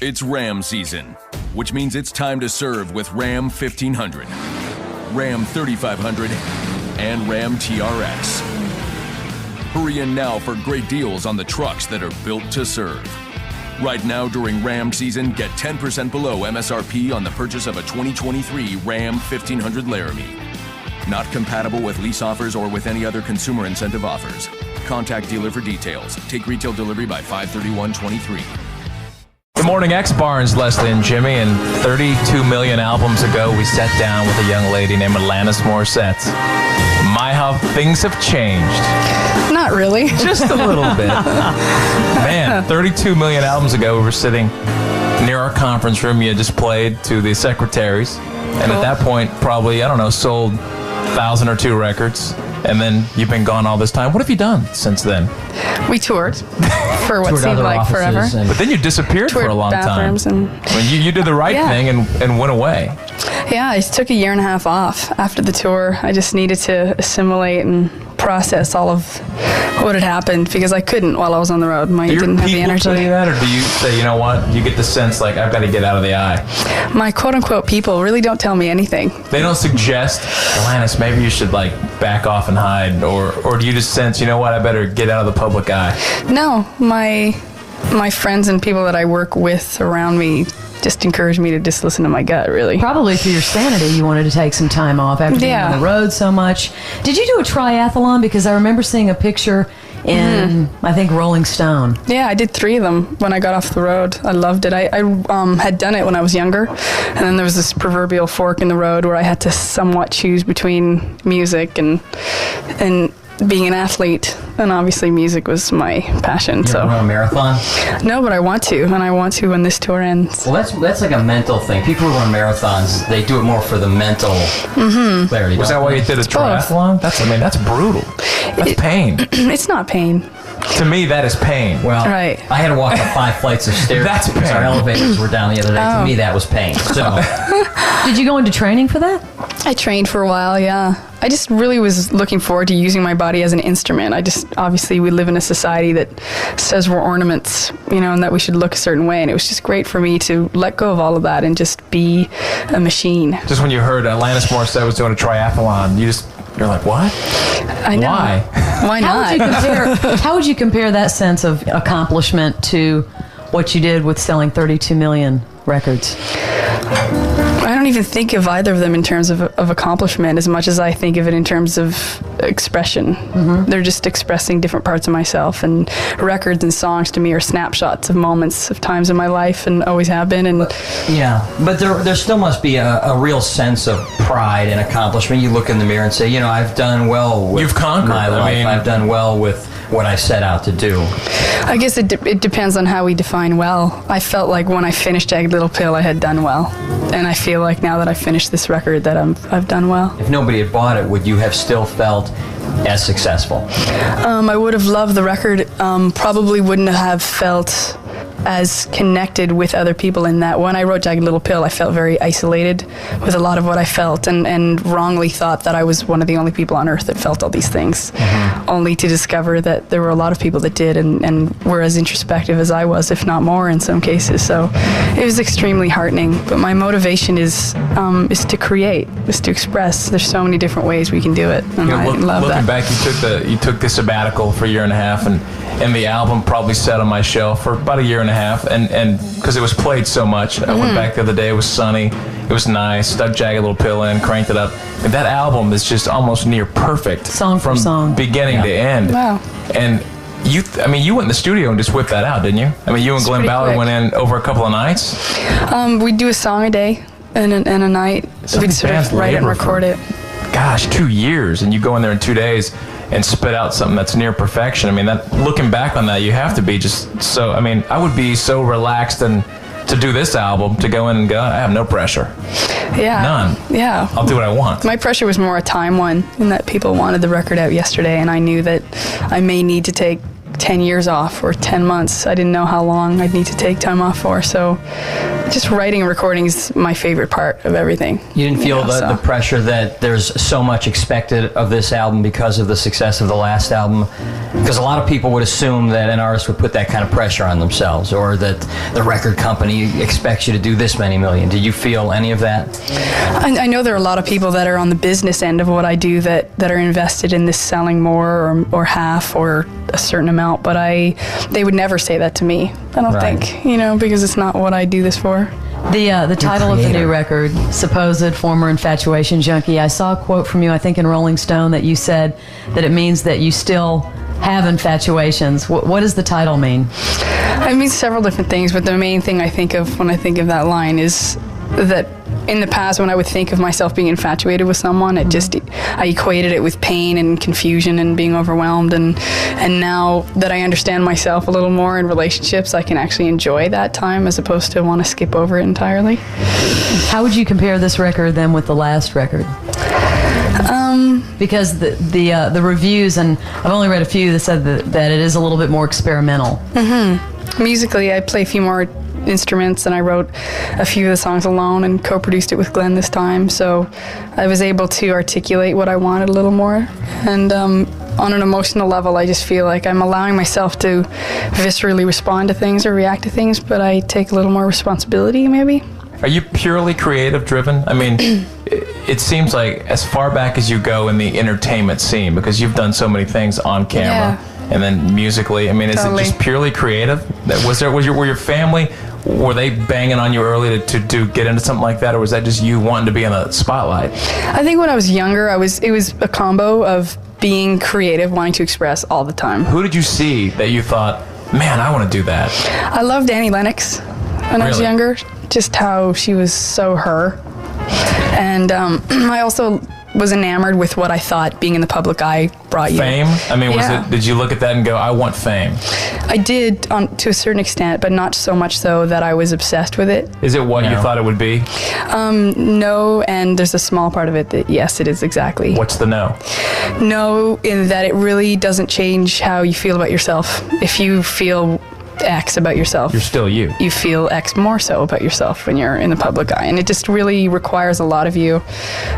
It's Ram season, which means it's time to serve with Ram 1500, Ram 3500, and Ram TRX. Hurry in now for great deals on the trucks that are built to serve. Right now during Ram season, get 10% below MSRP on the purchase of a 2023 Ram 1500 Laramie. Not compatible with lease offers or with any other consumer incentive offers. Contact dealer for details. Take retail delivery by 5/31/23. Good morning, X-Barnes, Leslie and Jimmy. And 32 million albums ago, we sat down with a young lady named Alanis Morissette. My, how things have changed. Not really. Just a little bit. Man, 32 million albums ago, we were sitting near our conference room. You just played to the secretaries. And at that point, probably, sold 1,000 or 2 records. And then you've been gone all this time. What have you done since then? We toured for what seemed like forever. But then you disappeared for a long time. You did the right thing and went away. Yeah, I took a year and a half off after the tour. I just needed to assimilate and process all of what had happened because I couldn't while I was on the road. I didn't have the energy. Do your people tell you that, or do you say, you know what, you get the sense like, I've got to get out of the eye? My quote-unquote people really don't tell me anything. They don't suggest, Alanis, maybe you should back off and hide, or do you just sense, you know what, I better get out of the public eye? No, my friends and people that I work with around me just encouraged me to just listen to my gut, really. Probably for your sanity, you wanted to take some time off after being on the road so much. Did you do a triathlon? Because I remember seeing a picture in, I think, Rolling Stone. Yeah, I did 3 of them when I got off the road. I loved it. I had done it when I was younger, and then there was this proverbial fork in the road where I had to somewhat choose between music and being an athlete, and obviously music was my passion. You ever run a marathon? No, but I want to, and I want to when this tour ends. Well, that's like a mental thing. People who run marathons, they do it more for the mental clarity. Was that why you did a triathlon? That's brutal. That's pain. It's not pain. To me, that is pain. Well, I had to walk up 5 flights of stairs. That's pain. Because our elevators were down the other day. To me, that was pain. So, did you go into training for that? I trained for a while, yeah. I just really was looking forward to using my body as an instrument. Obviously, we live in a society that says we're ornaments, and that we should look a certain way. And it was just great for me to let go of all of that and just be a machine. Just when you heard Alanis Morissette was doing a triathlon, you're like, what? I know. Why? Why not? How would you compare that sense of accomplishment to what you did with selling 32 million records? I don't even think of either of them in terms of accomplishment as much as I think of it in terms of expression. They're just expressing different parts of myself, and records and songs to me are snapshots of moments of times in my life and always have been. And but there still must be a real sense of pride and accomplishment. You look in the mirror and say, I've done well with my life. I've done well with what I set out to do. I guess it depends on how we define well. I felt like when I finished Jagged Little Pill, I had done well. And I feel like now that I finished this record that I've done well. If nobody had bought it, would you have still felt as successful? I would have loved the record. Probably wouldn't have felt as connected with other people in that. When I wrote Jagged Little Pill, I felt very isolated with a lot of what I felt, and wrongly thought that I was one of the only people on earth that felt all these things, only to discover that there were a lot of people that did and were as introspective as I was, if not more in some cases. So it was extremely heartening, but my motivation is to create, is to express. There's so many different ways we can do it, and I love that. Looking back, you took the sabbatical for a year and a half, and the album probably sat on my shelf for about a year and a half, and because it was played so much, I went back the other day. It was sunny, it was nice. Stuck Jagged Little Pill in, cranked it up, and that album is just almost near perfect, song from beginning to end. Wow. And you went in the studio and just whipped that out, didn't you? You and Glenn Ballard went in over a couple of nights. We'd do a song a day and a night. We'd sort of write it and record it. Gosh, 2 years, and you go in there in 2 days and spit out something that's near perfection. Looking back on that, you have to be just so, I would be so relaxed and to do this album, to go in and go, I have no pressure. Yeah. None. Yeah. I'll do what I want. My pressure was more a time one, in that people wanted the record out yesterday, and I knew that I may need to take 10 years off or 10 months. I didn't know how long I'd need to take time off for. So just writing and recording is my favorite part of everything. You didn't feel the pressure that there's so much expected of this album because of the success of the last album? Because a lot of people would assume that an artist would put that kind of pressure on themselves, or that the record company expects you to do this many million. Did you feel any of that? I know there are a lot of people that are on the business end of what I do that are invested in this selling more or half or a certain amount, but they would never say that to me. I don't think, because it's not what I do this for. The title of the new record, Supposed Former Infatuation Junkie, I saw a quote from you, I think in Rolling Stone, that you said that it means that you still have infatuations. What does the title mean? It means several different things, but the main thing I think of when I think of that line is that in the past, when I would think of myself being infatuated with someone, I equated it with pain and confusion and being overwhelmed. And now that I understand myself a little more in relationships, I can actually enjoy that time as opposed to want to skip over it entirely. How would you compare this record then with the last record? Because the reviews, and I've only read a few that said that it is a little bit more experimental. Mm-hmm. Musically, I play a few more instruments, and I wrote a few of the songs alone and co-produced it with Glenn this time, so I was able to articulate what I wanted a little more. And on an emotional level, I just feel like I'm allowing myself to viscerally respond to things or react to things, but I take a little more responsibility, maybe. Are you purely creative driven? I mean, it seems like as far back as you go in the entertainment scene, because you've done so many things on camera and then musically. I mean, is it just purely creative? Were your family, were they banging on you early to get into something like that, or was that just you wanting to be in the spotlight? I think when I was younger, it was a combo of being creative, wanting to express all the time. Who did you see that you thought, man, I want to do that? I loved Annie Lennox when I was younger. Just how she was so her. And I also was enamored with what I thought being in the public eye brought you. Fame? I mean, did you look at that and go, I want fame? I did, to a certain extent, but not so much so that I was obsessed with it. Is it what you thought it would be? No, and there's a small part of it that, yes, it is exactly. What's the no? No, in that it really doesn't change how you feel about yourself. If you feel X about yourself, you're still you. You feel X more so about yourself when you're in the public eye, and it just really requires a lot of you.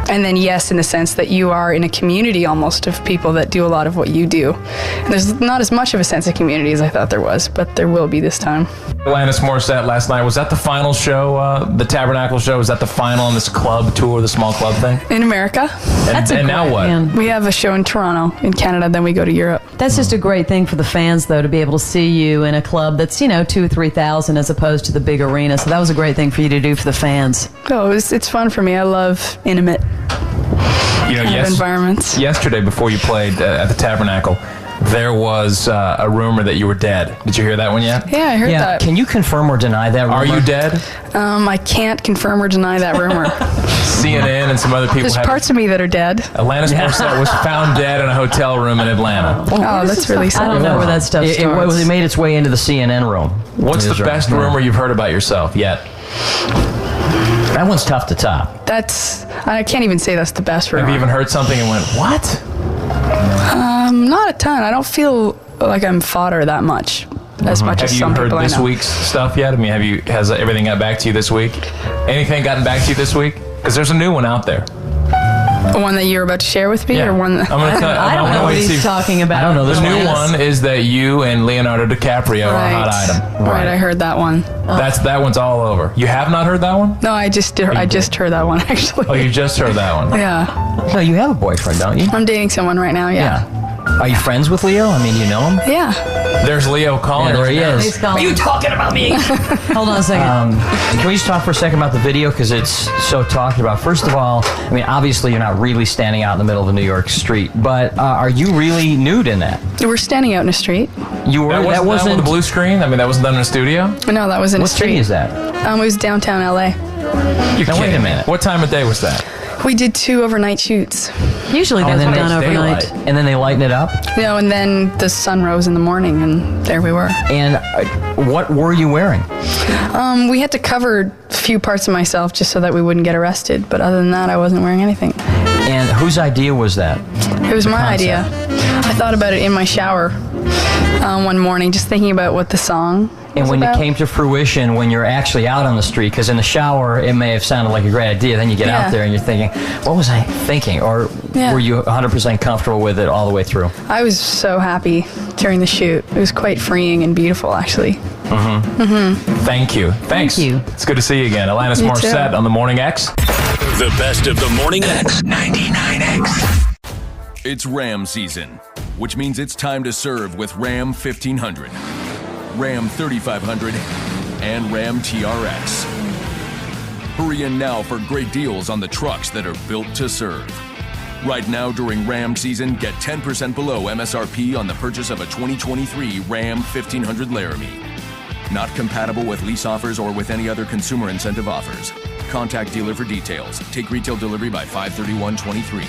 And then yes, in the sense that you are in a community almost of people that do a lot of what you do. And there's not as much of a sense of community as I thought there was, but there will be this time. Alanis Morissette last night, was that the final show, the Tabernacle show? Was that the final on this club tour, the small club thing? In America. And now what? Man. We have a show in Toronto, in Canada, then we go to Europe. That's just a great thing for the fans, though, to be able to see you in a club that's, 2,000 or 3,000 as opposed to the big arena. So that was a great thing for you to do for the fans. Oh, it's fun for me. I love intimate environments. Yesterday, before you played at the Tabernacle, there was a rumor that you were dead. Did you hear that one yet? Yeah, I heard that. Can you confirm or deny that rumor? Are you dead? I can't confirm or deny that rumor. CNN and some other people. There's parts of me that are dead. Alanis Morissette was found dead in a hotel room in Atlanta. Oh, that's really sad. I don't know where that stuff starts. It made its way into the CNN room. What's the best rumor you've heard about yourself yet? That one's tough to top. I can't even say that's the best rumor. Have you even heard something and went, what? Not a ton. I don't feel like I'm fodder that much. As much as some people I know. Have you heard this week's stuff yet? I mean, has everything got back to you this week? Anything gotten back to you this week? Because there's a new one out there. One that you're about to share with me, or one that I don't know what he's talking about. I don't know. The new one is that you and Leonardo DiCaprio are a hot item. Right, I heard that one. That one's all over. You have not heard that one? No, I just heard that one actually. Oh, you just heard that one? Yeah. No, you have a boyfriend, don't you? I'm dating someone right now. Yeah. Are you friends with Leo? I mean, you know him? Yeah. There's Leo calling. There he is. He's calling. Are you talking about me? Hold on a second. Can we just talk for a second about the video, because it's so talked about? First of all, I mean, obviously you're not really standing out in the middle of a New York street, but are you really nude in that? We're standing out in the street. You were. That wasn't the blue screen. I mean, that wasn't done in a studio. No, that was in a street. What city is that? It was downtown LA. You're kidding. Wait a minute. What time of day was that? We did 2 overnight shoots. Usually those are done overnight. Daylight. And then they lighten it up? No, and then the sun rose in the morning, and there we were. And what were you wearing? We had to cover a few parts of myself just so that we wouldn't get arrested, but other than that, I wasn't wearing anything. And whose idea was that? It was my idea. I thought about it in my shower. one morning, just thinking about what the song And was when about. it came to fruition, when you're actually out on the street, because in the shower it may have sounded like a great idea, then you get Yeah. out there and you're thinking, what was I thinking? Or Yeah. were you 100% comfortable with it all the way through? I was so happy during the shoot. It was quite freeing and beautiful, actually. Thank you. Thanks. Thank you. It's good to see you again. Alanis You Morissette too. on the Morning X. The best of the Morning X 99X. It's Ram season, which means it's time to serve with Ram 1500, Ram 3500, and Ram TRX. Hurry in now for great deals on the trucks that are built to serve. Right now during Ram season, get 10% below MSRP on the purchase of a 2023 Ram 1500 Laramie. Not compatible with lease offers or with any other consumer incentive offers. Contact dealer for details. Take retail delivery by 5/31/23.